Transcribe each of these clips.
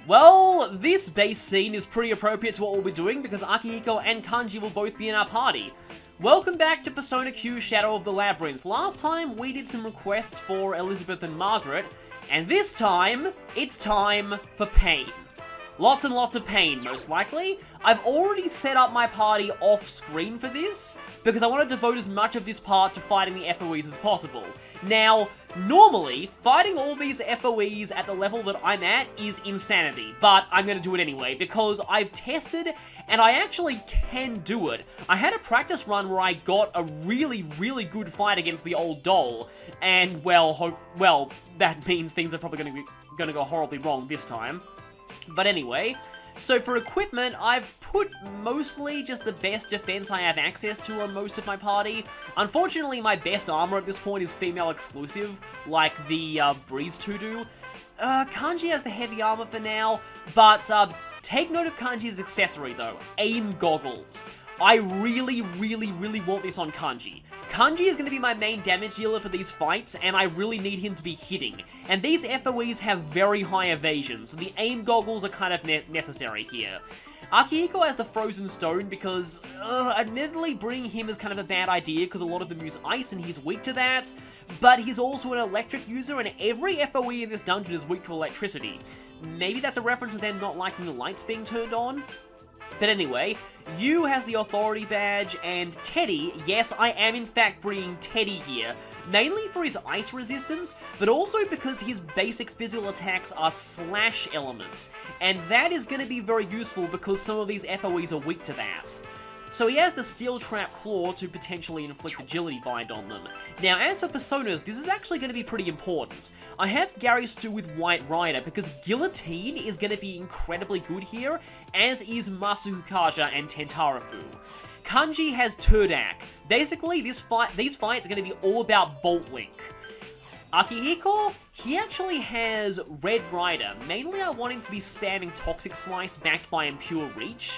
Well, this base scene is pretty appropriate to what we'll be doing because Akihiko and Kanji will both be in our party. Welcome back to Persona Q Shadow of the Labyrinth. Last time we did some requests for Elizabeth and Margaret, and this time, it's time for pain. Lots and lots of pain, most likely. I've already set up my party off-screen for this, because I want to devote as much of this part to fighting the FOEs as possible. Now, normally, fighting all these FOEs at the level that I'm at is insanity, but I'm going to do it anyway, because I've tested, and I actually can do it. I had a practice run where I got a really, really good fight against the old doll, and, well, that means things are probably going to go horribly wrong this time. But anyway, so for equipment, I've put mostly just the best defense I have access to on most of my party. Unfortunately, my best armor at this point is female exclusive, like the Breeze 2 do. Kanji has the heavy armor for now, but take note of Kanji's accessory though, aim goggles. I really, really, really want this on Kanji. Kanji is going to be my main damage dealer for these fights, and I really need him to be hitting. And these FOEs have very high evasion, so the aim goggles are kind of necessary here. Akihiko has the Frozen Stone because, admittedly, bringing him is kind of a bad idea because a lot of them use ice and he's weak to that. But he's also an electric user, and every FOE in this dungeon is weak to electricity. Maybe that's a reference to them not liking the lights being turned on? But anyway, Yu has the Authority Badge, and Teddy, yes, I am in fact bringing Teddy here, mainly for his ice resistance, but also because his basic physical attacks are slash elements, and that is going to be very useful because some of these FOEs are weak to that. So he has the Steel Trap Claw to potentially inflict Agility Bind on them. Now, as for Personas, this is actually going to be pretty important. I have Gary Stu with White Rider because Guillotine is going to be incredibly good here, as is Masuhukaja and Tentarafu. Kanji has Turdak. Basically, these fights are going to be all about Bolt Link. Akihiko, he actually has Red Rider. Mainly I want him to be spamming Toxic Slice backed by Impure Reach.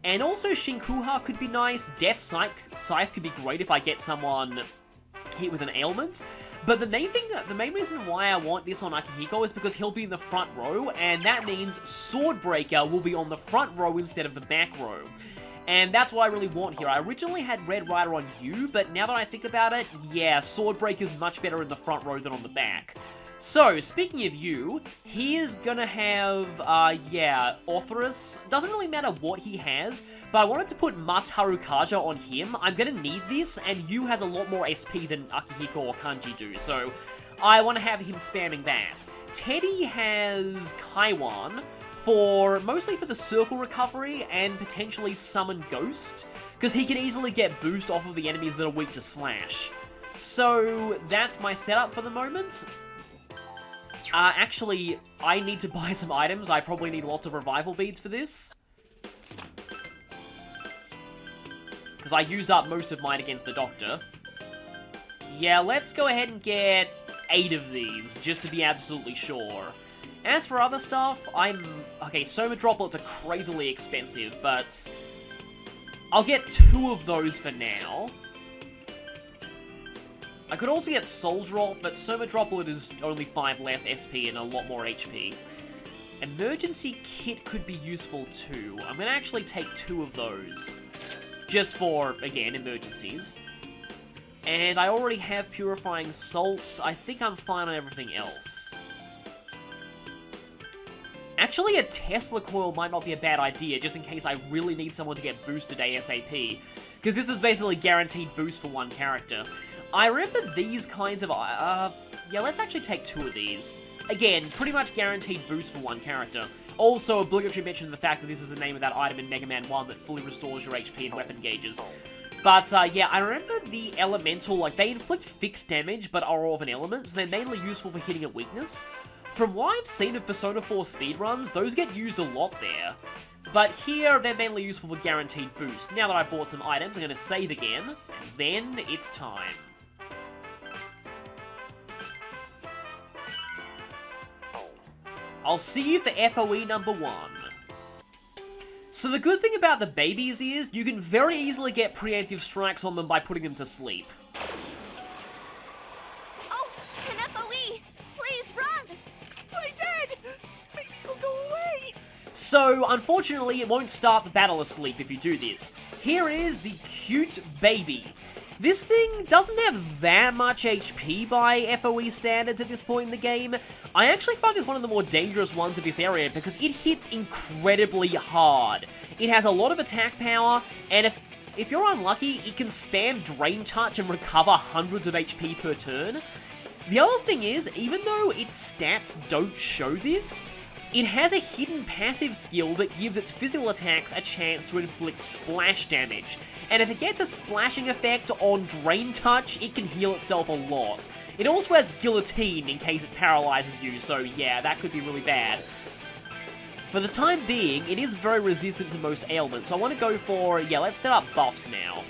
And also Shinkuha could be nice, Death Scythe could be great if I get someone hit with an ailment. But the main reason why I want this on Akihiko is because he'll be in the front row, and that means Swordbreaker will be on the front row instead of the back row. And that's what I really want here. I originally had Red Rider on Yu, but now that I think about it, yeah, Swordbreaker's much better in the front row than on the back. So, speaking of Yu, he is gonna have, Orthrus. Doesn't really matter what he has, but I wanted to put Mataru Kaja on him. I'm gonna need this, and Yu has a lot more SP than Akihiko or Kanji do, so I want to have him spamming that. Teddy has Kaiwan, mostly for the circle recovery and potentially summon Ghost, because he can easily get boost off of the enemies that are weak to slash. So, that's my setup for the moment. Actually, I need to buy some items. I probably need lots of revival beads for this. Because I used up most of mine against the Doctor. Yeah, let's go ahead and get 8 of these, just to be absolutely sure. As for other stuff, okay, Soma Droplets are crazily expensive, but I'll get 2 of those for now. I could also get Soul Drop, but Soma Droplet is only 5 less SP and a lot more HP. Emergency Kit could be useful too. I'm gonna actually take 2 of those. Just for, again, emergencies. And I already have Purifying Salts. I think I'm fine on everything else. Actually, a Tesla Coil might not be a bad idea, just in case I really need someone to get boosted ASAP. Because this is basically guaranteed boost for one character. I remember these kinds of, yeah, let's actually take 2 of these. Again, pretty much guaranteed boost for one character. Also, obligatory mention of the fact that this is the name of that item in Mega Man 1 that fully restores your HP and weapon gauges. But, yeah, I remember the Elemental, like, they inflict fixed damage, but are all of an element, so they're mainly useful for hitting a weakness. From what I've seen of Persona 4 speedruns, those get used a lot there. But here, they're mainly useful for guaranteed boost. Now that I've bought some items, I'm going to save again, and then it's time. I'll see you for FOE number 1. So the good thing about the babies is, you can very easily get preemptive strikes on them by putting them to sleep. Oh, an FOE! Please run! Play dead! Maybe he'll go away! So, unfortunately, it won't start the battle asleep if you do this. Here is the cute baby. This thing doesn't have that much HP by FOE standards at this point in the game. I actually find this one of the more dangerous ones of this area because it hits incredibly hard. It has a lot of attack power, and if you're unlucky, it can spam Drain Touch and recover hundreds of HP per turn. The other thing is, even though its stats don't show this, it has a hidden passive skill that gives its physical attacks a chance to inflict splash damage. And if it gets a splashing effect on Drain Touch, it can heal itself a lot. It also has Guillotine in case it paralyzes you, so yeah, that could be really bad. For the time being, it is very resistant to most ailments, so I want to go for, yeah, let's set up buffs now.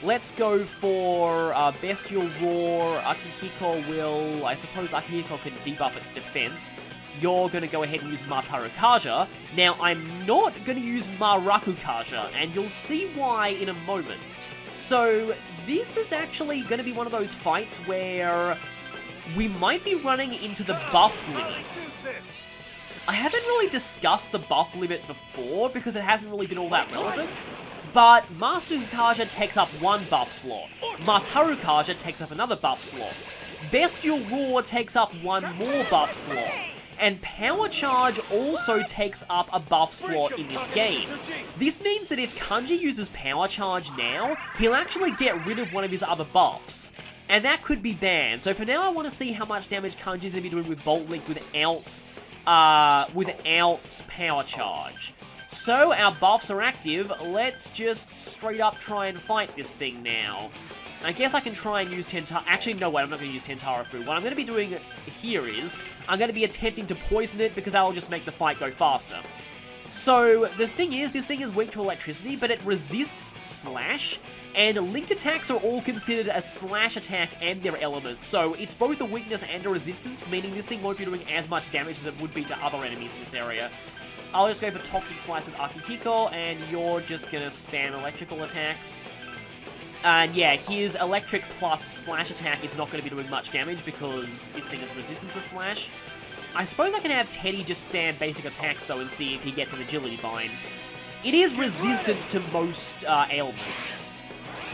Let's go for Bestial Roar. Akihiko will, I suppose Akihiko can debuff its defense. You're going to go ahead and use Matarukaja. Now, I'm not going to use Marakukaja, and you'll see why in a moment. So, this is actually going to be one of those fights where we might be running into the buff limits. I haven't really discussed the buff limit before, because it hasn't really been all that relevant. But Masukaja takes up one buff slot. Matarukaja takes up another buff slot. Bestial Roar takes up one more buff slot. And Power Charge also takes up a buff slot in this game. This means that if Kanji uses Power Charge now, he'll actually get rid of one of his other buffs. And that could be banned. So for now, I want to see how much damage Kanji's going to be doing with Bolt Link without Power Charge. So our buffs are active. Let's just straight up try and fight this thing now. I guess I can try and use Tentara. Actually, no, wait, I'm not going to use Tentarafu. What I'm going to be doing here is, I'm going to be attempting to poison it because that will just make the fight go faster. So, the thing is, this thing is weak to electricity, but it resists Slash, and Link attacks are all considered a Slash attack and their element. So, it's both a weakness and a resistance, meaning this thing won't be doing as much damage as it would be to other enemies in this area. I'll just go for Toxic Slice with Akihiko, and you're just going to spam electrical attacks. And yeah, his electric plus slash attack is not going to be doing much damage because this thing is resistant to slash. I suppose I can have Teddy just spam basic attacks though and see if he gets an agility bind. It is resistant to most ailments.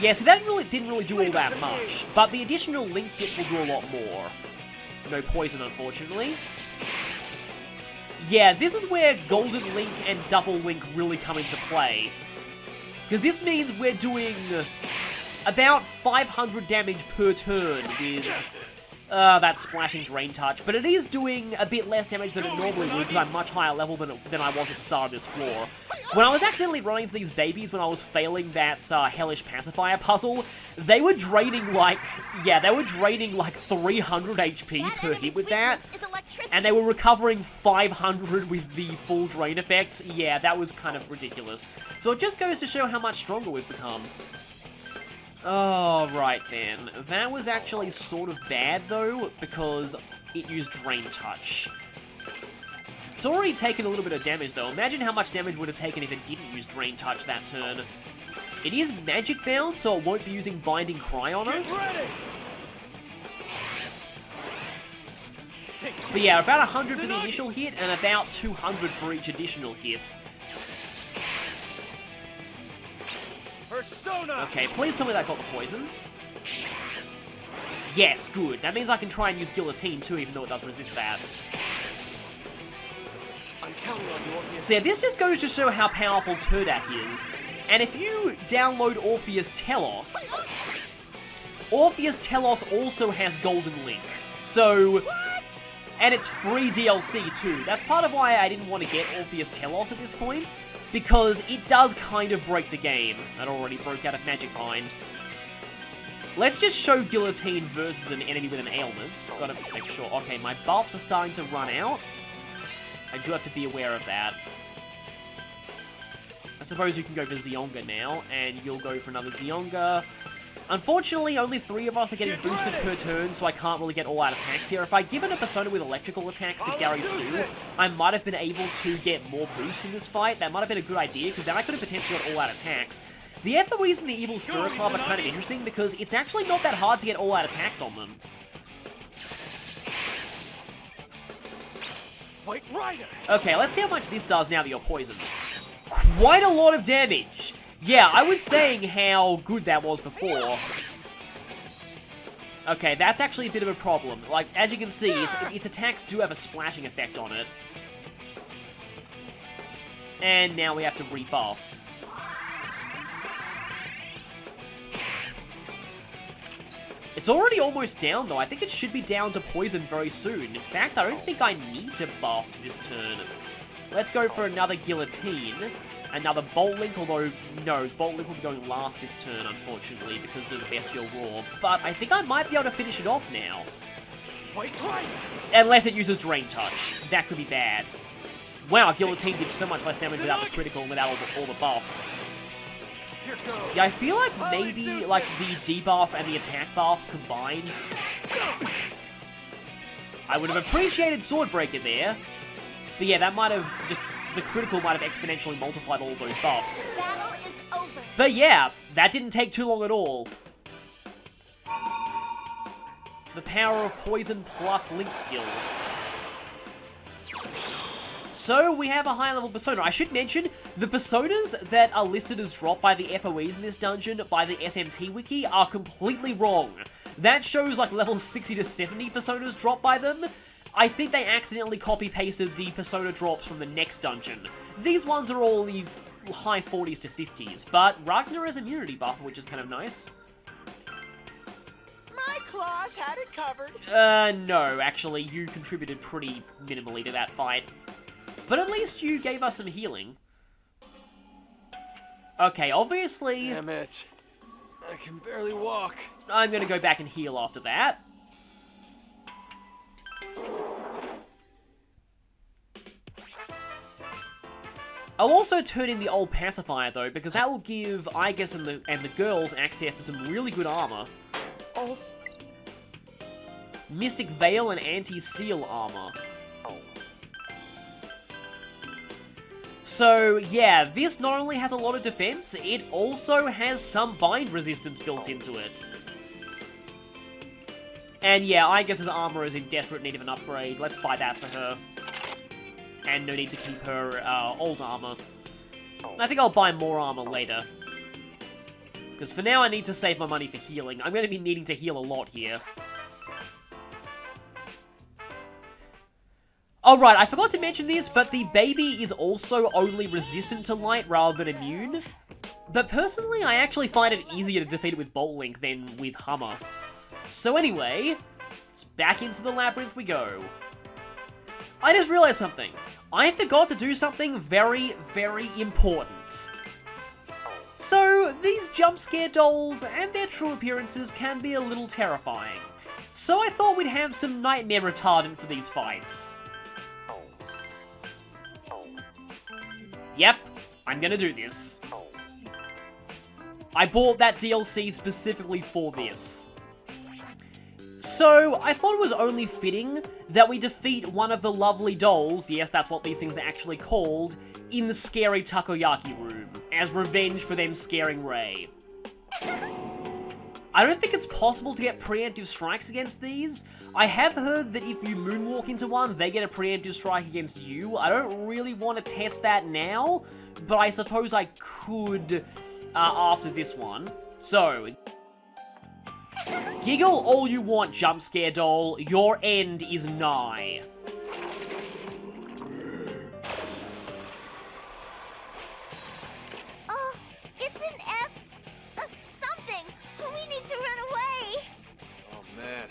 Yeah, so that didn't really do all that much, but the additional Link hits will do a lot more. No poison, unfortunately. Yeah, this is where Golden Link and Double Link really come into play. Because this means we're doing about 500 damage per turn with that splashing Drain Touch, but it is doing a bit less damage than it normally would because I'm much higher level than I was at the start of this floor. When I was accidentally running into these babies when I was failing that Hellish Pacifier puzzle, they were draining like, yeah, they were draining like 300 HP per hit with that, and they were recovering 500 with the full drain effect. Yeah, that was kind of ridiculous. So it just goes to show how much stronger we've become. Oh, right then. That was actually sort of bad, though, because it used Drain Touch. It's already taken a little bit of damage, though. Imagine how much damage would have taken if it didn't use Drain Touch that turn. It is magic bound, so it won't be using Binding Cry on us. But yeah, about 100 for the initial hit, and about 200 for each additional hits. Okay, please tell me that got the poison. Yes, good. That means I can try and use Guillotine too, even though it does resist that. So yeah, this just goes to show how powerful Turdak is. And if you download Orpheus Telos, Orpheus Telos also has Golden Link. So, and it's free DLC too. That's part of why I didn't want to get Orpheus Telos at this point, because it does kind of break the game. That already broke out of Magic Bind. Let's just show Guillotine versus an enemy with an ailment. Gotta make sure. Okay, my buffs are starting to run out. I do have to be aware of that. I suppose you can go for Zionga now, and you'll go for another Zionga. Unfortunately, only 3 of us are getting boosted per turn, so I can't really get all-out attacks here. If I'd given a Persona with electrical attacks to Gary Stu, I might have been able to get more boosts in this fight. That might have been a good idea, because then I could have potentially got all-out attacks. The FOEs in the Evil Spirit Club are kind of interesting, because it's actually not that hard to get all-out attacks on them. White Rider. Okay, let's see how much this does now that you're poisoned. Quite a lot of damage. Yeah, I was saying how good that was before. Okay, that's actually a bit of a problem. Like, as you can see, its attacks do have a splashing effect on it. And now we have to rebuff. It's already almost down, though. I think it should be down to poison very soon. In fact, I don't think I need to buff this turn. Let's go for another Guillotine. Another Bolt Link, although, no, Bolt Link will be going last this turn, unfortunately, because of the Bestial Roar. But I think I might be able to finish it off now. Unless it uses Drain Touch. That could be bad. Wow, Guillotine did so much less damage without the critical and without all the buffs. Yeah, I feel like maybe, like, the debuff and the attack buff combined. I would have appreciated Sword Breaker there. But yeah, that might have just... The critical might have exponentially multiplied all of those buffs. Battle is over. But yeah, that didn't take too long at all. The power of poison plus link skills. So we have a high level persona. I should mention, the personas that are listed as dropped by the FOEs in this dungeon by the SMT wiki are completely wrong. That shows like level 60 to 70 personas dropped by them. I think they accidentally copy-pasted the persona drops from the next dungeon. These ones are all the high 40s to 50s, but Ragnar has immunity buff, which is kind of nice. My claws had it covered. No, actually, you contributed pretty minimally to that fight. But at least you gave us some healing. Okay, obviously... Damn it. I can barely walk. I'm gonna go back and heal after that. I'll also turn in the old pacifier though, because that will give Igus and the girls access to some really good armor. Oh. Mystic Veil and Anti-Seal armor. So yeah, this not only has a lot of defense, it also has some bind resistance built into it. And yeah, Igus's armor is in desperate need of an upgrade. Let's buy that for her. And no need to keep her old armor. I think I'll buy more armor later. Because for now I need to save my money for healing. I'm going to be needing to heal a lot here. Alright, I forgot to mention this, but the baby is also only resistant to light rather than immune. But personally, I actually find it easier to defeat it with Bolt Link than with Hummer. So anyway, it's back into the labyrinth we go. I just realized something. I forgot to do something very, very important. So, these jump scare dolls and their true appearances can be a little terrifying. So I thought we'd have some nightmare retardant for these fights. Yep, I'm gonna do this. I bought that DLC specifically for this. So, I thought it was only fitting that we defeat one of the lovely dolls, yes, that's what these things are actually called, in the scary takoyaki room, as revenge for them scaring Rei. I don't think it's possible to get preemptive strikes against these. I have heard that if you moonwalk into one, they get a preemptive strike against you. I don't really want to test that now, but I suppose I could after this one. So... Giggle all you want, jump scare doll. Your end is nigh. It's an F... something. We need to run away. Oh man,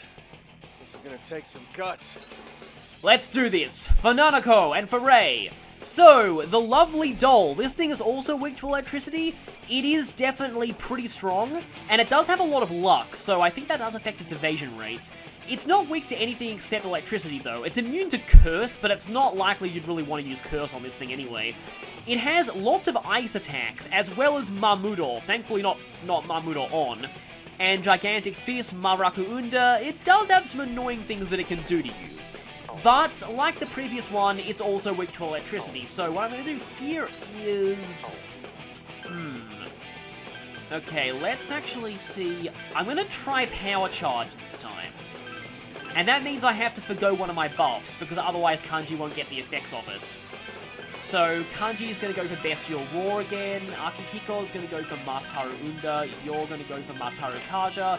this is gonna take some guts. Let's do this, for Nanako and for Rei. So, the lovely doll. This thing is also weak to electricity. It is definitely pretty strong, and it does have a lot of luck, so I think that does affect its evasion rates. It's not weak to anything except electricity, though. It's immune to Curse, but it's not likely you'd really want to use Curse on this thing anyway. It has lots of ice attacks, as well as Mamudo. Thankfully not Mamudo on. And Gigantic Fist, Maraku Unda. It does have some annoying things that it can do to you. But, like the previous one, it's also weak to electricity, so what I'm going to do here is... Okay, let's actually see... I'm going to try Power Charge this time. And that means I have to forgo one of my buffs, because otherwise Kanji won't get the effects of it. So, Kanji's going to go for Bestial Roar again, Akihiko's going to go for Mataru Unda, you're going to go for Mataru Kaja,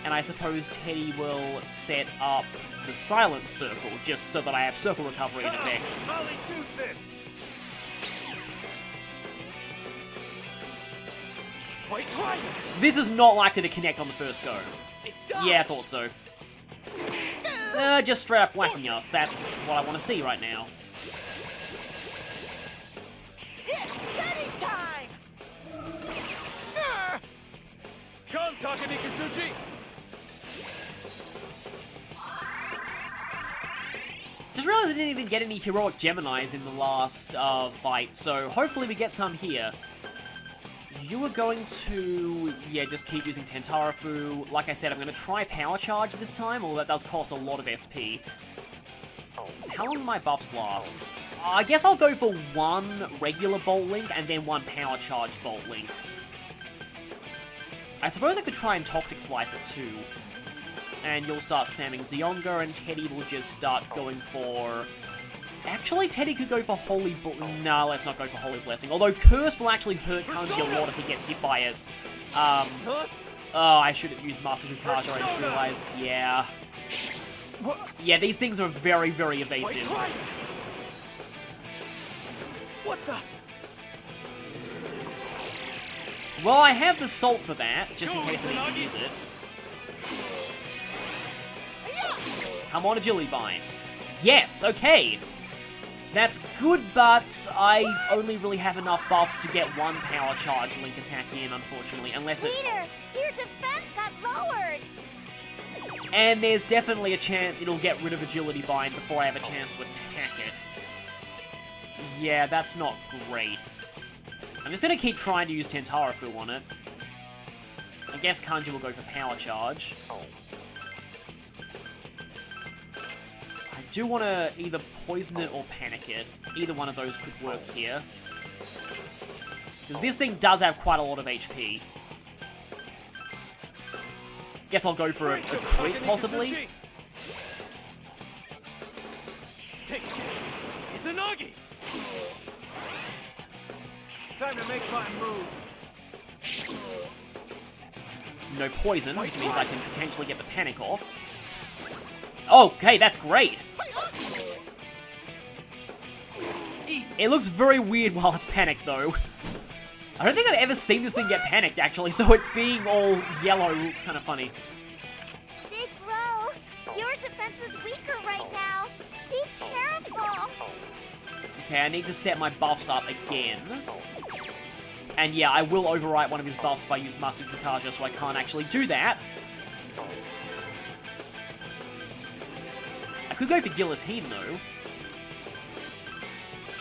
and I suppose Teddy will set up the Silent Circle, just so that I have Circle Recovery in effect. This is not likely to connect on the first go. Yeah, I thought so. Just straight up whacking us, that's what I want to see right now. Come, Takanikazuchi! Just realized I didn't even get any heroic Geminis in the last fight, so hopefully we get some here. You are going to, yeah, just keep using Tentarafu. Like I said, I'm going to try Power Charge this time, although that does cost a lot of SP. How long do my buffs last? I guess I'll go for one regular Bolt Link and then one Power Charge Bolt Link. I suppose I could try and Toxic Slice it too. And you'll start spamming Zionga, and Teddy will just start going for... Actually, Teddy could go for Holy... No, let's not go for Holy Blessing. Although Curse will actually hurt Kanji a lot if he gets hit by it. Oh, I should have used Master Kukata, I just realized. Yeah. Yeah, these things are very, very evasive. What the? Well, I have the Salt for that, just in case I need to use it. Come on, Agility Bind. Yes, okay. That's good, but I only really have enough buffs to get one Power Charge Link attack in, unfortunately, unless it... Peter, your defense got lowered! And there's definitely a chance it'll get rid of Agility Bind before I have a chance to attack it. Yeah, that's not great. I'm just gonna keep trying to use Tentarafu on it. I guess Kanji will go for Power Charge. I do want to either poison it or panic it. Either one of those could work here. Because this thing does have quite a lot of HP. Guess I'll go for a crit, possibly. Izanagi! Time to make my move. No poison, which means I can potentially get the panic off. Okay, that's great. It looks very weird while it's panicked, though. I don't think I've ever seen this thing get panicked, actually, so it being all yellow looks kind of funny. Big Bro, your defense is weaker right now. Be careful. Okay, I need to set my buffs up again. And yeah, I will overwrite one of his buffs if I use Master Kukata, so I can't actually do that. I could go for Guillotine, though.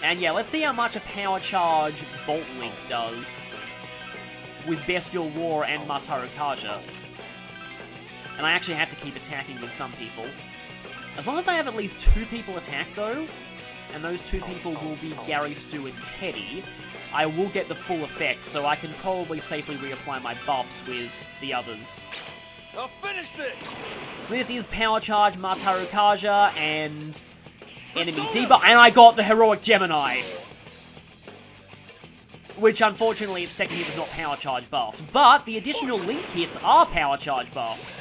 And yeah, let's see how much a Power Charge Bolt Link does with Bestial Roar and Mataru Kaja. And I actually have to keep attacking with some people. As long as I have at least 2 people attack, though, and those 2 people will be Gary, Stu, and Teddy, I will get the full effect, so I can probably safely reapply my buffs with the others. I'll finish this! So this is Power Charge, Mataru Kaja, and enemy debuff, and I got the Heroic Gemini! Which, unfortunately, its second hit was not Power Charge buffed, but the additional Link hits are Power Charge buffed.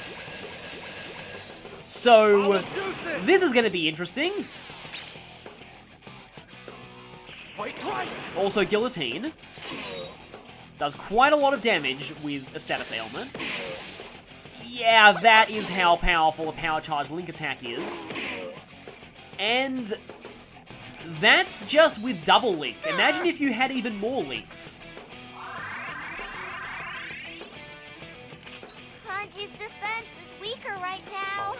So, this is going to be interesting. Also, Guillotine does quite a lot of damage with a status ailment. Yeah, that is how powerful a Power Charge Link attack is. And that's just with double Link. Imagine if you had even more Links. Kanji's defense is weaker right now.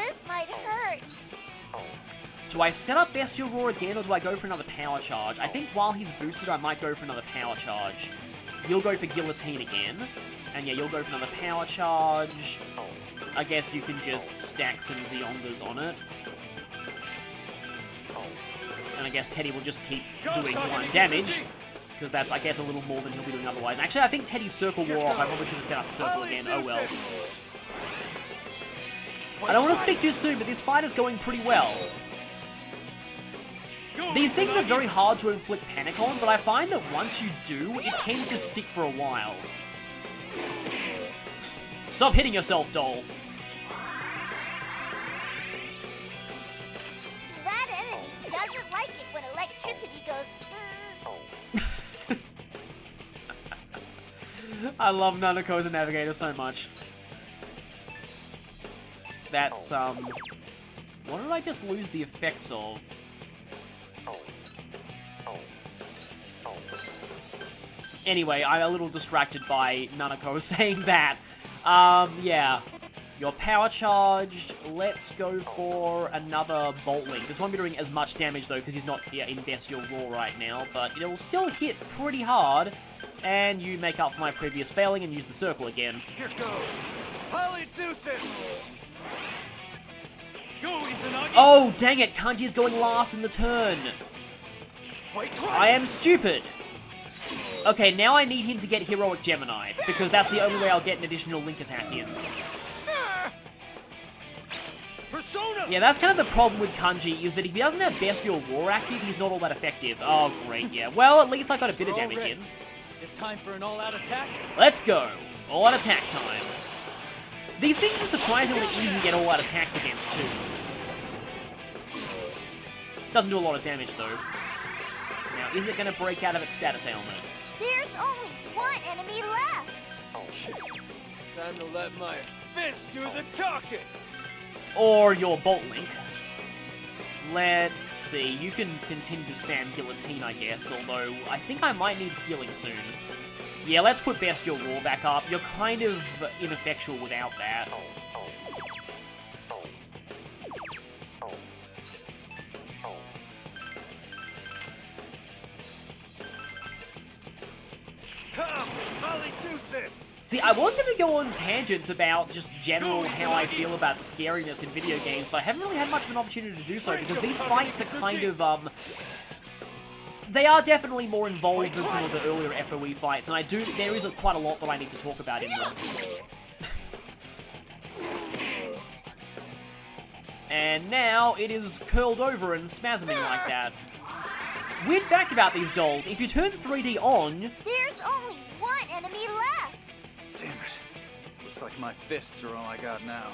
This might hurt. Do I set up Bestial Roar again, or do I go for another Power Charge? I think while he's boosted, I might go for another Power Charge. You'll go for Guillotine again. And yeah, you'll go for another Power Charge. I guess you can just stack some Ziongas on it. And I guess Teddy will just keep doing 1 damage. Because that's, I guess, a little more than he'll be doing otherwise. Actually, I think Teddy's Circle wore off. I probably should have set up the Circle again. Oh well. I don't want to speak too soon, but this fight is going pretty well. These things are very hard to inflict panic on, but I find that once you do, it tends to stick for a while. Stop hitting yourself, doll. That enemy doesn't like it when electricity goes. I love Nanako as a navigator so much. That's, what did I just lose the effects of? Anyway, I'm a little distracted by Nanako saying that. Yeah. You're power charged. Let's go for another Bolt Link. This won't be doing as much damage, though, because he's not in Bestial Roar right now, but it will still hit pretty hard. And you make up for my previous failing and use the circle again. Here goes. Polydeuces. Go, Izanagi. Oh, dang it. Kanji's going last in the turn. I am stupid. Okay, now I need him to get Heroic Gemini, because that's the only way I'll get an additional Link attack in. Persona. Yeah, that's kind of the problem with Kanji, is that if he doesn't have Bestial Roar active, he's not all that effective. Oh, great, yeah. Well, at least I got a bit of damage in. It's time for an all-out attack. Let's go. All-out attack time. These things are surprisingly easy to get all-out attacks against, too. Doesn't do a lot of damage, though. Now, is it going to break out of its status ailment? There's only one enemy left. Time to let my fist do the talking. Or your Bolt Link. Let's see, you can continue to spam Guillotine, I guess, although I think I might need healing soon. Yeah, let's put Bestial Roar back up. You're kind of ineffectual without that. Come, Polydeuces. See, I was going to go on tangents about just general how I feel about scariness in video games, but I haven't really had much of an opportunity to do so, because these fights are kind of, they are definitely more involved than some of the earlier FOE fights, and there is quite a lot that I need to talk about in them. And now it is curled over and spasming like that. Weird fact about these dolls, if you turn 3D on... There's only one enemy left. Damn it. Looks like my fists are all I got now.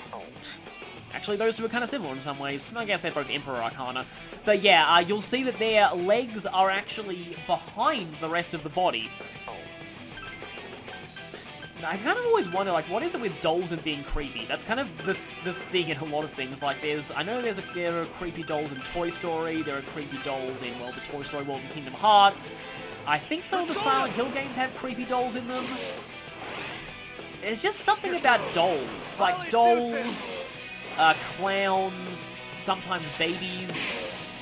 Actually, those two are kind of similar in some ways. I guess they're both Emperor Arcana. But yeah, you'll see that their legs are actually behind the rest of the body. I kind of always wonder, like, what is it with dolls and being creepy? That's kind of the thing in a lot of things. Like, I know there are creepy dolls in Toy Story, there are creepy dolls in, well, the Toy Story world and Kingdom Hearts. I think some of the Silent Hill games have creepy dolls in them. There's just something about dolls. It's like dolls, clowns, sometimes babies.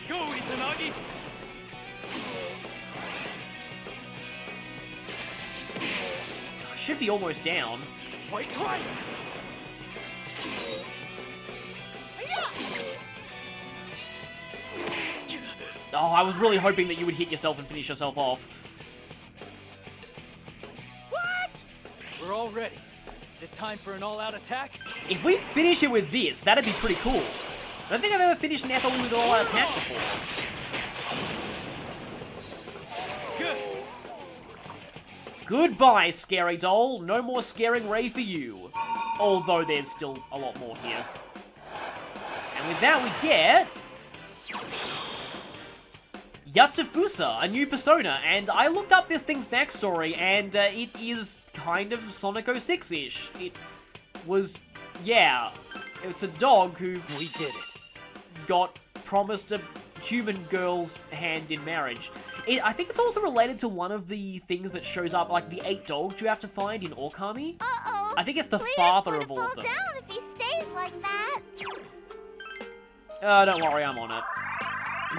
Go, Izanagi. Should be almost down. Wait, right. Oh, I was really hoping that you would hit yourself and finish yourself off. What? We're all ready. Is it time for an all-out attack? If we finish it with this, that'd be pretty cool. I don't think I've ever finished an FOE with an all-out attack before. Good. Goodbye, scary doll. No more scaring Ray for you. Although there's still a lot more here. And with that we get... Yatsufusa, a new persona, and I looked up this thing's backstory, and it is kind of Sonic 06-ish. It was, yeah, it's a dog who... We did it. Got promised a human girl's hand in marriage. I think it's also related to one of the things that shows up, like the 8 dogs you have to find in Okami. Uh-oh. I think it's the Leader's father gonna of all fall of them. down if he stays like that. Don't worry, I'm on it.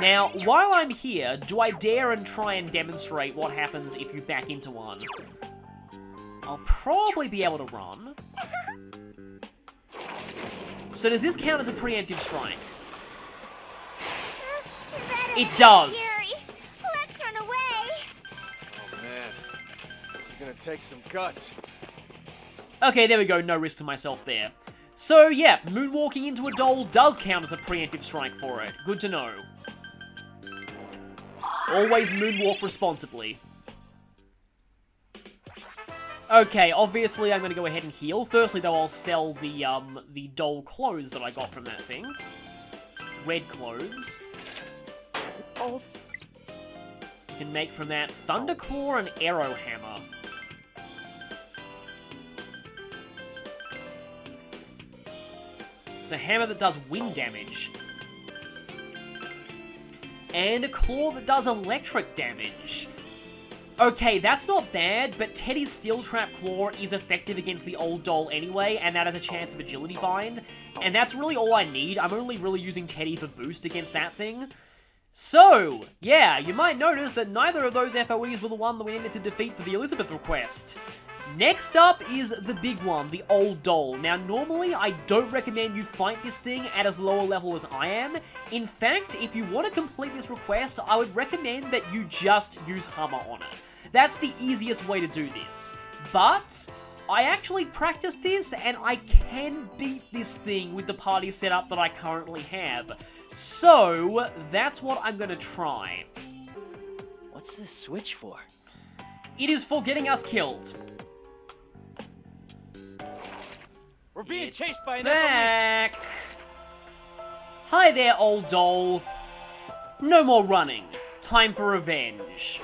Now, while I'm here, do I dare and try and demonstrate what happens if you back into one? I'll probably be able to run. So does this count as a preemptive strike? It does. Scary. Let's run away. Oh man, this is gonna take some guts. Okay, there we go. No risk to myself there. So, yeah, moonwalking into a doll does count as a preemptive strike for it. Good to know. Always moonwalk responsibly. Okay, obviously I'm going to go ahead and heal. Firstly, though, I'll sell the doll clothes that I got from that thing. Red clothes. Oh. You can make from that Thunderclaw and Arrow Hammer. It's a hammer that does wind damage. And a claw that does electric damage. Okay, that's not bad, but Teddy's Steel Trap Claw is effective against the old doll anyway, and that has a chance of Agility Bind. And that's really all I need. I'm only really using Teddy for boost against that thing. So, yeah, you might notice that neither of those FOEs were the one that we needed to defeat for the Elizabeth request. Next up is the big one, the old doll. Now, normally, I don't recommend you fight this thing at as low a level as I am. In fact, if you want to complete this request, I would recommend that you just use Hammer on it. That's the easiest way to do this. But I actually practiced this, and I can beat this thing with the party setup that I currently have. So, that's what I'm gonna try. What's this switch for? It is for getting us killed. We're being It's chased by an back. Hi there, old doll. No more running. Time for revenge.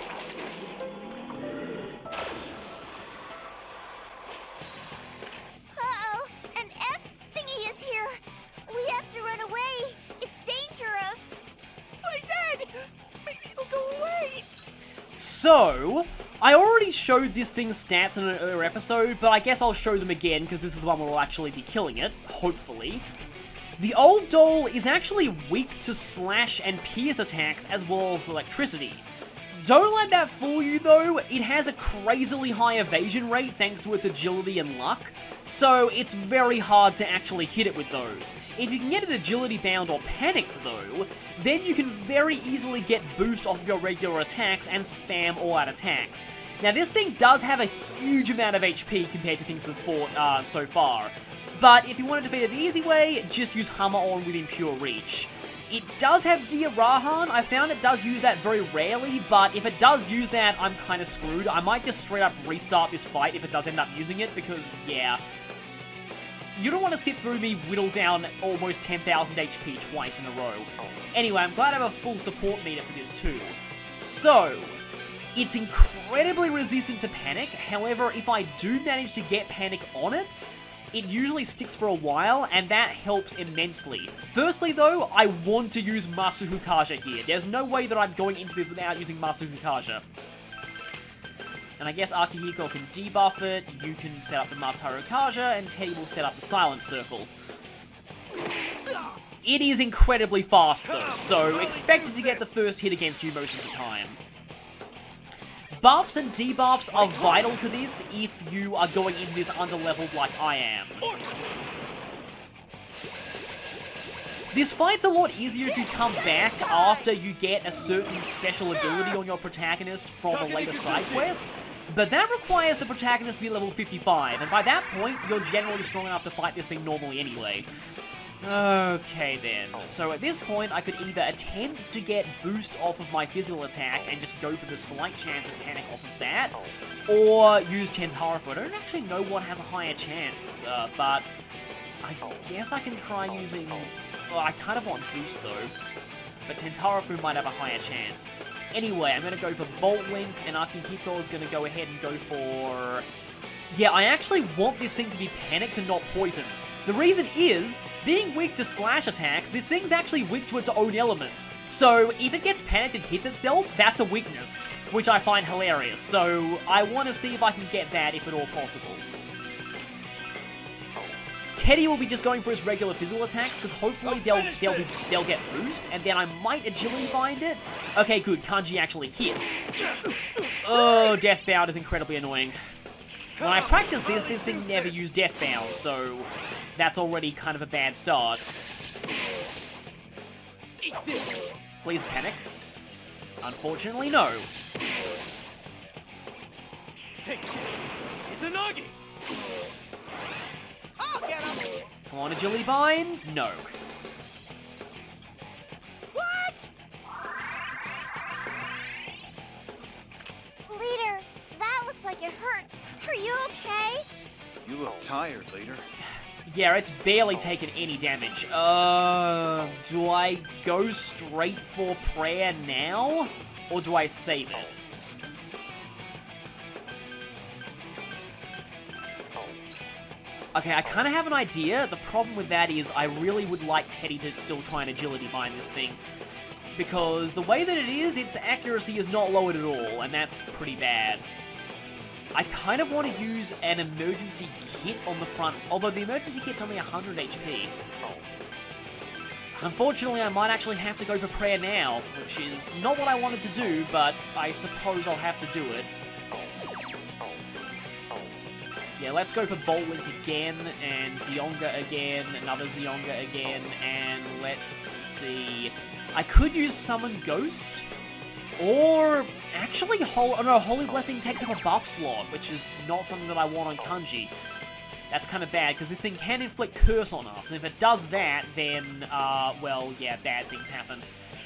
Uh-oh, an F thingy is here. We have to run away. It's dangerous. Play dead. Maybe it'll go away. So, I already showed this thing's stats in an earlier episode, but I guess I'll show them again because this is the one where we'll actually be killing it, hopefully. The old doll is actually weak to slash and pierce attacks as well as electricity. Don't let that fool you though, it has a crazily high evasion rate thanks to its agility and luck, so it's very hard to actually hit it with those. If you can get it agility bound or panicked though, then you can very easily get boost off of your regular attacks and spam all out attacks. Now this thing does have a huge amount of HP compared to things we've fought so far, but if you want to defeat it the easy way, just use Hammer on within pure reach. It does have Dia Rahan. I found it does use that very rarely, but if it does use that, I'm kind of screwed. I might just straight up restart this fight if it does end up using it, because, yeah. You don't want to sit through me whittle down almost 10,000 HP twice in a row. Anyway, I'm glad I have a full support meter for this too. So, it's incredibly resistant to panic. However, if I do manage to get panic on it, it usually sticks for a while, and that helps immensely. Firstly, though, I want to use Masu Hukaja here. There's no way that I'm going into this without using Masu Hukaja. And I guess Akihiko can debuff it, you can set up the Mataru Kaja, and Teddy will set up the Silent Circle. It is incredibly fast, though, so expect it to get the first hit against you most of the time. Buffs and debuffs are vital to this if you are going into this underleveled like I am. This fight's a lot easier if you come back after you get a certain special ability on your protagonist from a later side quest, but that requires the protagonist to be level 55, and by that point, you're generally strong enough to fight this thing normally anyway. Okay then, so at this point I could either attempt to get boost off of my physical attack and just go for the slight chance of panic off of that, or use Tentarafu. I don't actually know what has a higher chance, but I guess I can try using... Well, I kind of want boost though, but Tentarafu might have a higher chance. Anyway, I'm going to go for Bolt Link, and Akihiko is going to go ahead and go for... Yeah, I actually want this thing to be panicked and not poisoned. The reason is, being weak to slash attacks, this thing's actually weak to its own element. So, if it gets panicked and hits itself, that's a weakness, which I find hilarious. So, I want to see if I can get that if at all possible. Teddy will be just going for his regular physical attacks, because hopefully they'll get boost, and then I might agility bind it. Okay, good, Kanji actually hits. Oh, Deathbound is incredibly annoying. When I practiced this thing never used Deathbound, so that's already kind of a bad start. Eat this. Please panic. Unfortunately, no. Take it. Izanagi. I'll get him! Come on, agility bind. No. What? Leader, that looks like it hurts. Are you okay? You look tired, leader. Yeah, it's barely taken any damage. Do I go straight for prayer now? Or do I save it? Okay, I kind of have an idea. The problem with that is I really would like Teddy to still try and agility bind this thing. Because the way that it is, its accuracy is not lowered at all, and that's pretty bad. I kind of want to use an emergency kit on the front, although the emergency kit's only 100 HP. Unfortunately, I might actually have to go for prayer now, which is not what I wanted to do, but I suppose I'll have to do it. Yeah, let's go for Bolt Link again, and Zionga again, another Zionga again, and let's see... I could use Summon Ghost, or actually, Holy Blessing takes up a buff slot, which is not something that I want on Kanji. That's kind of bad, because this thing can inflict Curse on us, and if it does that, then, well, yeah, bad things happen.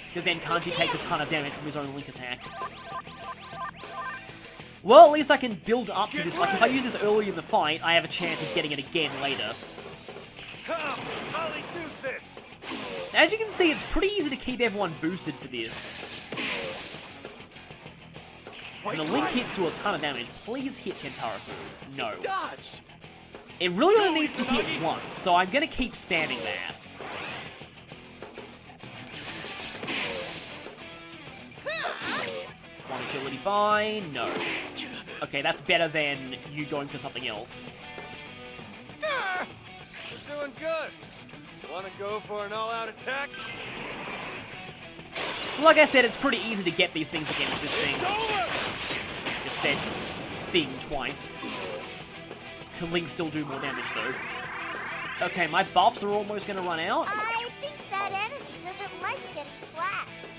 Because then Kanji takes a ton of damage from his own Link attack. Well, at least I can build up to this. Like, if I use this early in the fight, I have a chance of getting it again later. Come, Dolly, do this! As you can see, it's pretty easy to keep everyone boosted for this. And the Link hits do a ton of damage. Please hit Kentaro. No. Dodged! It really only needs to hit once, so I'm gonna keep spamming that. One agility bind? No. Okay, that's better than you going for something else. You're doing good. Wanna go for an all-out attack? Like I said, it's pretty easy to get these things against this thing. Just said thing twice. Link still do more damage though. Okay, my buffs are almost gonna run out. I think that enemy doesn't like getting slashed.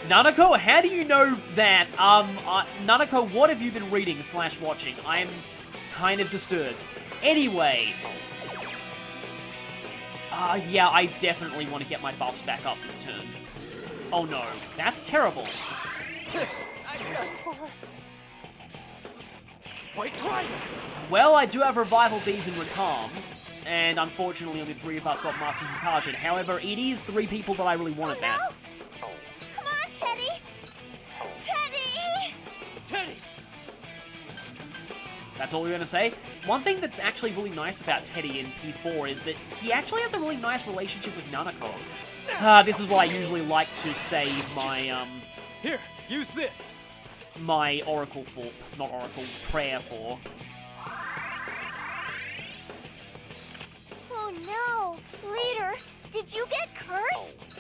Nanako, how do you know that? Nanako, what have you been reading / watching? I'm kind of disturbed. Anyway. Yeah, I definitely want to get my buffs back up this turn. Oh no, that's terrible. This. Wait, right! Well, I do have Revival Beads and Recalm, and unfortunately only 3 of us got Master Kakashi. However, it is 3 people that I really wanted that. No. Come on, Teddy! Teddy! Teddy! That's all we're gonna say. One thing that's actually really nice about Teddy in P4 is that he actually has a really nice relationship with Nanako. This is what I usually like to save my, Here, use this! my Oracle for, not Oracle, Prayer for. Oh no! Leader, did you get cursed?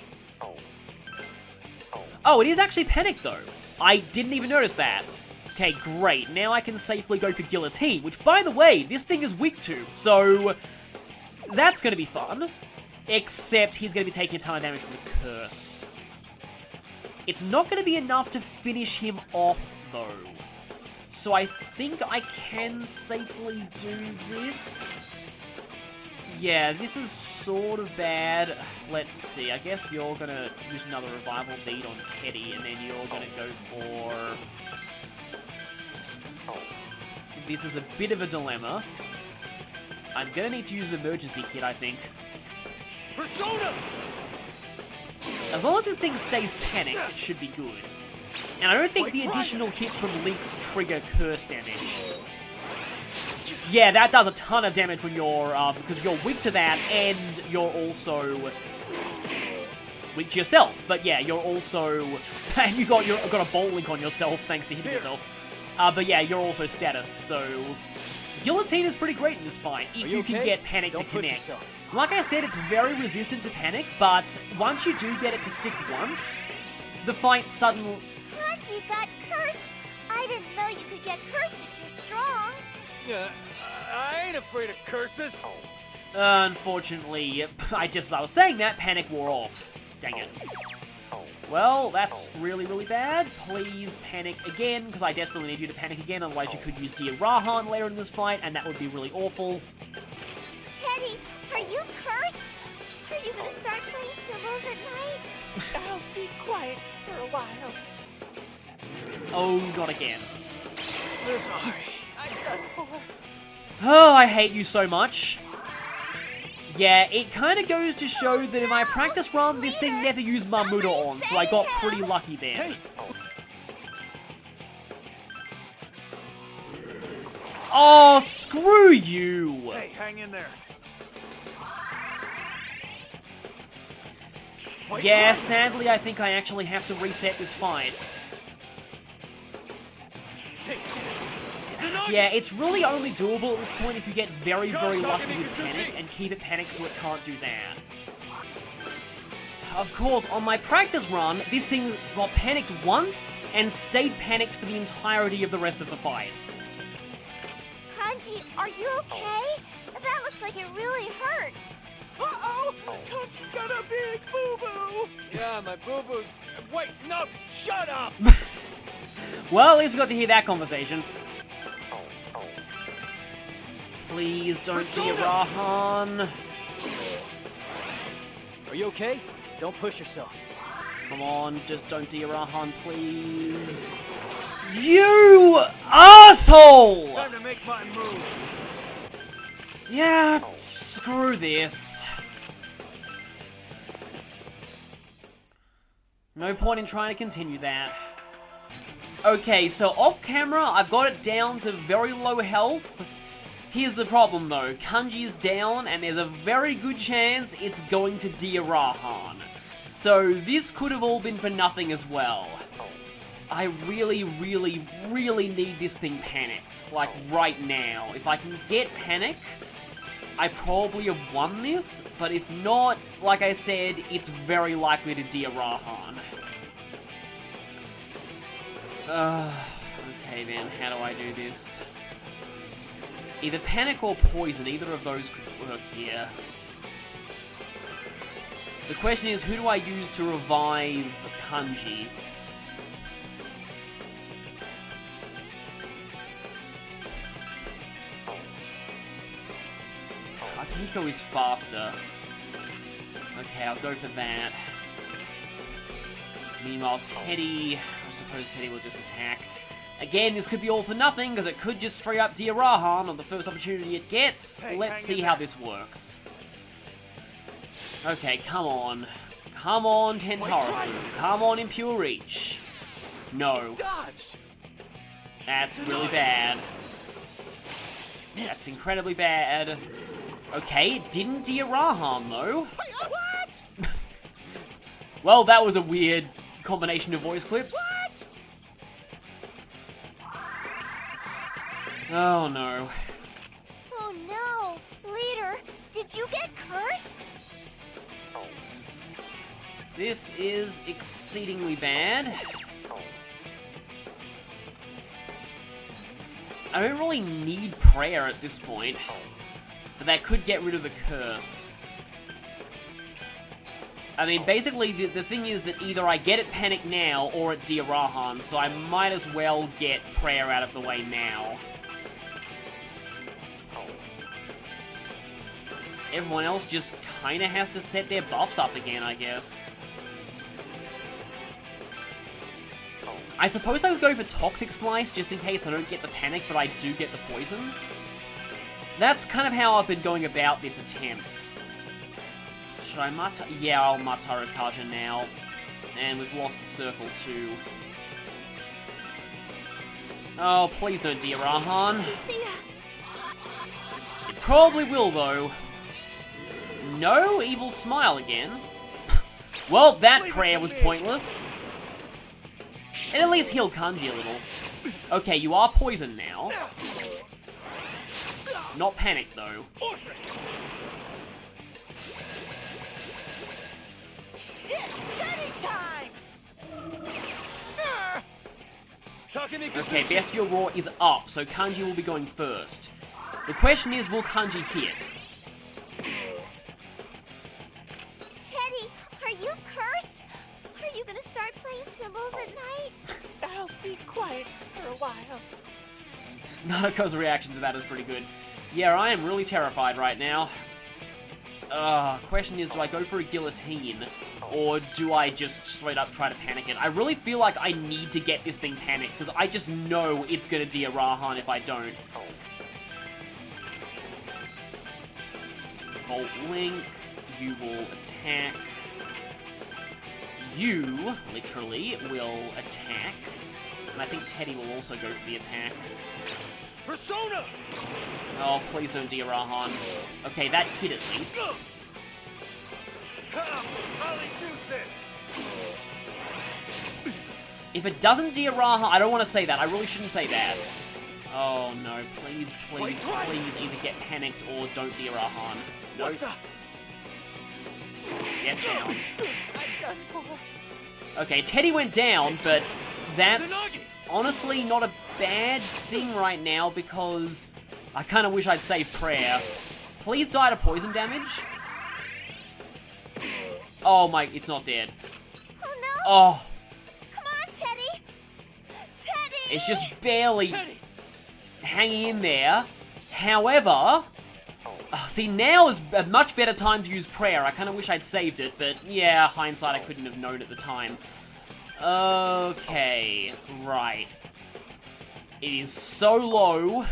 Oh, it is actually Panic though. I didn't even notice that. Okay, great. Now I can safely go for Guillotine, which, by the way, this thing is weak to, so that's going to be fun. Except he's going to be taking a ton of damage from the Curse. It's not going to be enough to finish him off, though. So I think I can safely do this. Yeah, this is sort of bad. Let's see. I guess you're going to use another Revival Bead on Teddy, and then you're going to go for... This is a bit of a dilemma. I'm gonna need to use an emergency kit, I think. Persona! As long as this thing stays panicked, it should be good. And I don't think the additional hits from Links trigger curse damage. Yeah, that does a ton of damage when you're, because you're weak to that, and you're also weak to yourself. But yeah, you're also, and you got a Bolt Link on yourself thanks to hitting yourself. But yeah, you're also statused, so... Guillotine is pretty great in this fight, if you can get Panic to connect. Like I said, it's very resistant to Panic, but once you do get it to stick once, the fight suddenly... Kanji got cursed! I didn't know you could get cursed if you're strong. Yeah, I ain't afraid of curses. Unfortunately, as I was saying that, Panic wore off. Dang it. Well, that's really, really bad. Please panic again, because I desperately need you to panic again, otherwise you could use Dear Rahan later in this fight, and that would be really awful. Teddy, are you cursed? Are you gonna start playing cymbals at night? I'll be quiet for a while. Oh, not again. Sorry. I'm done for. Oh, I hate you so much. Yeah, it kind of goes to show that in my practice run, this thing never used Marmuta on, so I got pretty lucky there. Hey, Oh, screw you! Hey, hang in there. Yeah, sadly, I think I actually have to reset this fight. Yeah, it's really only doable at this point if you get very, very lucky with Panic and keep it panicked so it can't do that. Of course, on my practice run, this thing got panicked once and stayed panicked for the entirety of the rest of the fight. Kanji, are you okay? That looks like it really hurts. Uh-oh! Conchi's got a big boo-boo! yeah, my boo-boo. Wait, no, shut up! Well, at least we got to hear that conversation. Please don't Dear Rahan. Are you okay? Don't push yourself. Come on, just don't Dear Rahan, please. You asshole! Time to make my move. Yeah, screw this. No point in trying to continue that. Okay, so off camera, I've got it down to very low health. Here's the problem though, Kanji's down and there's a very good chance it's going to Dear Rahan. So this could have all been for nothing as well. I really, really, really need this thing panicked, like right now. If I can get panic, I probably have won this, but if not, like I said, it's very likely to Dear Rahan. Okay then, how do I do this? Either panic or poison, either of those could work here. The question is, who do I use to revive Kanji? Akihiko is faster. Okay, I'll go for that. Meanwhile, Teddy... I suppose Teddy will just attack. Again, this could be all for nothing, because it could just straight up Dear Rahan on the first opportunity it gets. Hey, Let's see how this works. Okay, come on. Come on, Tentaru. Come on, Impure Reach. No. Dodged! That's really bad. That's incredibly bad. Okay, it didn't Dear Rahan, though. What? Well, that was a weird combination of voice clips. What? Oh, no. Oh no! Leader, did you get cursed? This is exceedingly bad. I don't really need prayer at this point, but that could get rid of the curse. I mean, basically, the thing is that either I get it Panic now or at Dear Rahan, so I might as well get prayer out of the way now. Everyone else just kinda has to set their buffs up again, I guess. I suppose I could go for Toxic Slice just in case I don't get the Panic, but I do get the Poison. That's kind of how I've been going about this attempt. Should I Mata? Yeah, I'll Mataru Kaja now. And we've lost the circle too. Oh, please don't Dear Rahan. It probably will though. No evil smile again. Well, that prayer was pointless. It at least healed Kanji a little. Okay, you are poisoned now. Not panicked though. It's Teddy time! Okay, Bestial Roar is up, so Kanji will be going first. The question is, will Kanji hit? Teddy, are you cursed? Are you gonna start while. Nanako's reaction to that is pretty good. Yeah, I am really terrified right now. Question is, do I go for a guillotine? Or do I just straight up try to panic it? I really feel like I need to get this thing panicked, because I just know it's gonna Rahan if I don't. Volt Link, you will attack. You, literally, will attack. And I think Teddy will also go for the attack. Persona! Oh, please don't Rahan. Okay, that hit at least. If it doesn't Rahan, I don't want to say that. I really shouldn't say that. Oh no, please, please, please either get panicked or don't Rahan. Nope. Get down. Okay, Teddy went down, but that's honestly not a bad thing right now because I kind of wish I'd saved Prayer. Please die to poison damage. Oh my, it's not dead. Oh no! Oh. Come on, Teddy! Teddy! It's just barely hanging in there. However, see, now is a much better time to use Prayer. I kind of wish I'd saved it, but yeah, hindsight, I couldn't have known at the time. Okay, right. It is so low.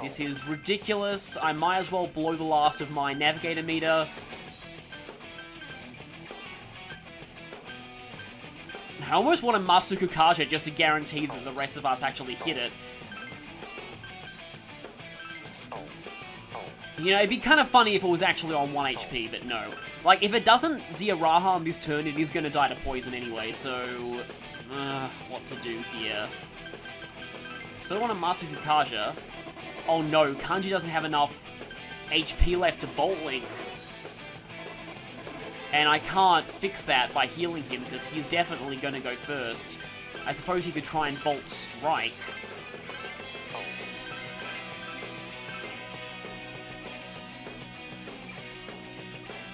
This is ridiculous. I might as well blow the last of my navigator meter. I almost want to Masuku Kaja just to guarantee that the rest of us actually hit it. You know, it'd be kind of funny if it was actually on 1 HP, but no. Like, if it doesn't Raha on this turn, it is going to die to poison anyway, so... what to do here? So I want to Masuku Kaja. Oh no, Kanji doesn't have enough HP left to Bolt Link. And I can't fix that by healing him, because he's definitely going to go first. I suppose he could try and Bolt Strike.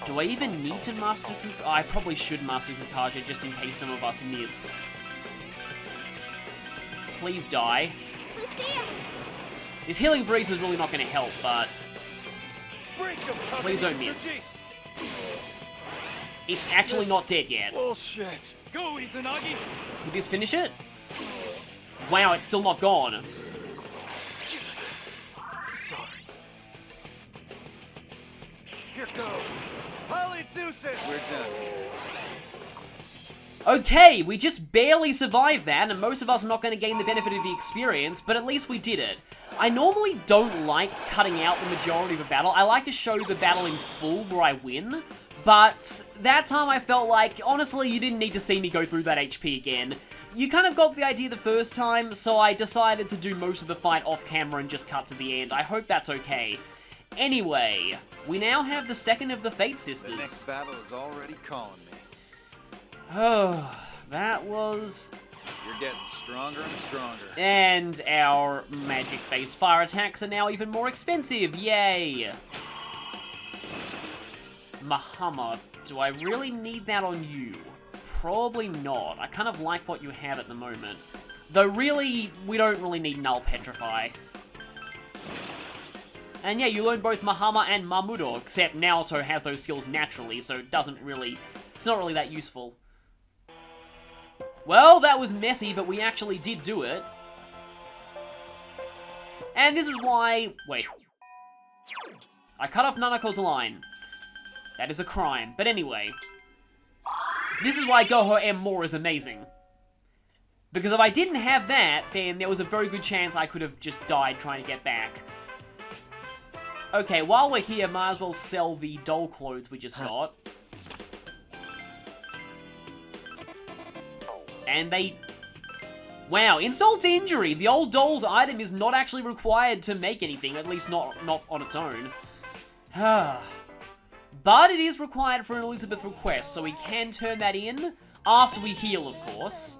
Do I even need to Masuku? Oh, I probably should Masuku Kaja just in case some of us miss. Please die. This Healing Breeze is really not going to help, but... Please don't miss. It's actually not dead yet. Bullshit. Go, Izanagi! Could this finish it? Wow, it's still not gone. Sorry. Here goes. Holly Deuces. We're done. Okay, we just barely survived that, and most of us are not going to gain the benefit of the experience, but at least we did it. I normally don't like cutting out the majority of a battle. I like to show the battle in full where I win, but that time I felt like, honestly, you didn't need to see me go through that HP again. You kind of got the idea the first time, so I decided to do most of the fight off camera and just cut to the end. I hope that's okay. Anyway, we now have the second of the Fate The Sisters. next battle is already calling me. Oh, that was... You're getting stronger and stronger. And our magic-based fire attacks are now even more expensive, yay! Mahama, do I really need that on you? Probably not. I kind of like what you have at the moment. Though really, we don't really need Null Petrify. And yeah, you learn both Mahama and Mamudo, except Naoto has those skills naturally, so it doesn't really... It's not really that useful. Well, that was messy, but we actually did do it. And this is why... Wait. I cut off Nanako's line. That is a crime. But anyway. This is why Goho M More is amazing. Because if I didn't have that, then there was a very good chance I could have just died trying to get back. Okay, while we're here, might as well sell the doll clothes we just got. And they... Wow, insult to injury! The old doll's item is not actually required to make anything, at least not on its own. But it is required for an Elizabeth request, so we can turn that in after we heal, of course.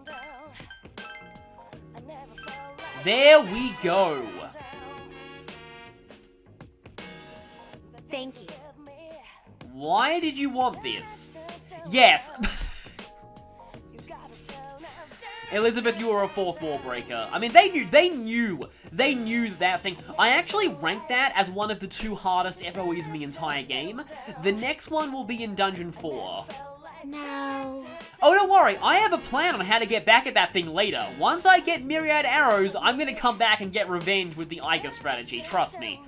There we go. Thank you. Why did you want this? Yes. Elizabeth, you were a fourth wall breaker. I mean, they knew that thing. I actually ranked that as one of the 2 hardest FOEs in the entire game. The next one will be in Dungeon 4. No. Oh, don't worry, I have a plan on how to get back at that thing later. Once I get Myriad Arrows, I'm gonna come back and get revenge with the Iger strategy, trust me.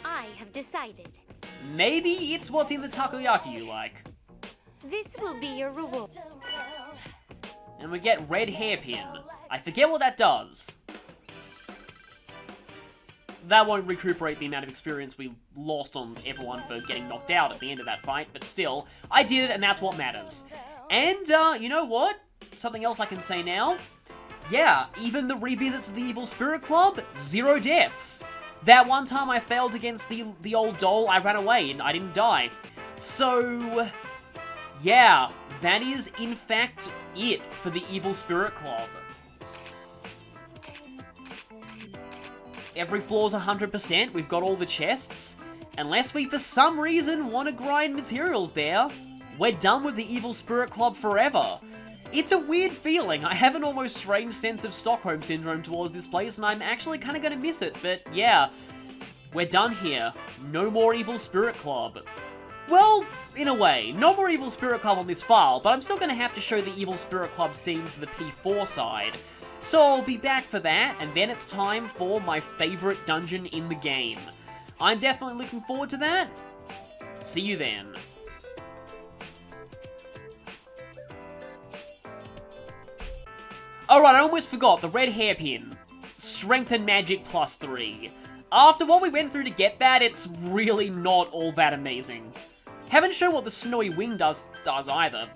I have decided. Maybe it's what's in the takoyaki you like. This will be your reward. And we get Red Hairpin. I forget what that does. That won't recuperate the amount of experience we lost on everyone for getting knocked out at the end of that fight, but still, I did it and that's what matters. And, you know what? Something else I can say now? Yeah, even the revisits of the Evil Spirit Club, 0 deaths. That one time I failed against the old doll, I ran away and I didn't die. So, yeah, that is in fact it for the Evil Spirit Club. Every floor's 100%, we've got all the chests. Unless we for some reason want to grind materials there, we're done with the Evil Spirit Club forever. It's a weird feeling. I have an almost strange sense of Stockholm Syndrome towards this place, and I'm actually kind of going to miss it, but yeah. We're done here. No more Evil Spirit Club. Well, in a way, no more Evil Spirit Club on this file, but I'm still going to have to show the Evil Spirit Club scenes for the P4 side. So I'll be back for that, and then it's time for my favorite dungeon in the game. I'm definitely looking forward to that. See you then. Alright, I almost forgot, the red hairpin. Strength and magic +3. After what we went through to get that, it's really not all that amazing. Haven't shown what the snowy wing does either.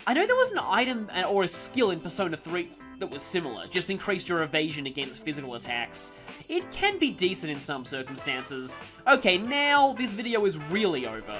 I know there was an item or a skill in Persona 3 that was similar, just increased your evasion against physical attacks. It can be decent in some circumstances. Okay, now this video is really over.